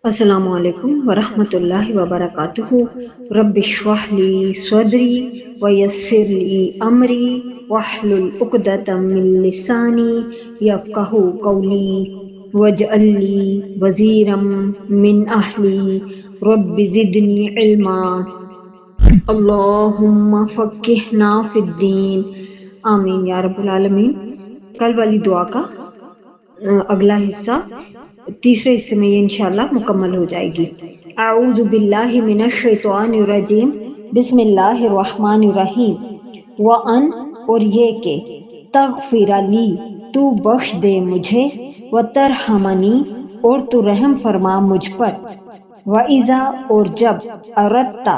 السلام علیکم ورحمۃ اللہ وبرکاتہ۔ رب اشرح لی صدری ویسر لی امری واحلل عقدۃ من لسانی یفقہوا قولی واجعل لی وزیرا من اہلی رب زدنی علما اللہم فقہنا فی الدین آمین یا رب العالمین۔ کل والی دعا کا اگلا حصہ تیسرے حصے میں یہ انشاءاللہ مکمل ہو جائے گی۔ اعوذ باللہ من الشیطان الرجیم، بسم اللہ الرحمن الرحیم۔ وَأَن، اور یہ کہ تغفر لی، تو بخش دے مجھے، وترحمنی، اور تو رحم فرما مجھ پر، وَإِذَا، اور جب، أَرَدْتَ،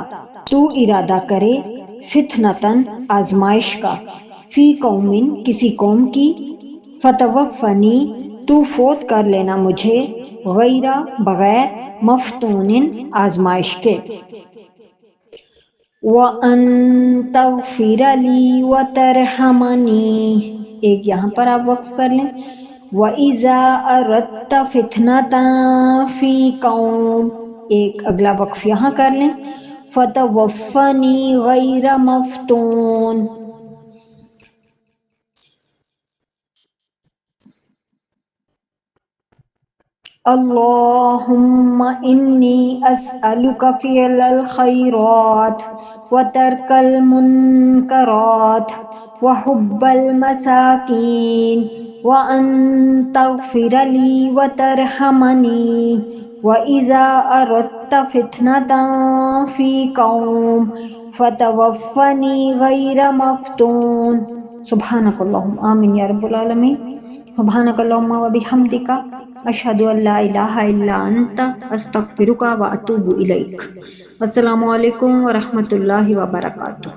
تو ارادہ کرے، فتنةً، آزمائش کا، فی قوم، کسی قوم کی، فتوفنی، تو فوت کر لینا مجھے، غیر، بغیر، مفتون، آزمائش کے، وَأَن تغفر لی وترحمنی، ایک یہاں پر آپ وقف کر لیں، وَإِذَا أَرَدْتَ فِتْنَةً فِي قَوْمٍ، ایک اگلا وقف یہاں کر لیں، فَتَوَفَّنِي غَيْرَ مَفْتُونٍ۔ اللہم انی اسألک فعل الخیرات وترک المنکرات وحب المساکین وان تغفر لی وترحمنی وإذا أردت فتنة فی قوم فتوفنی غیر مفتون۔ سبحانک اللہم، آمین یا رب العالمین۔ سبحانک اللہم و بحمدک، اشہد ان لا الہ الا انت، استغفرک و اتوب الیک۔ السلام علیکم ورحمۃ اللہ وبرکاتہ۔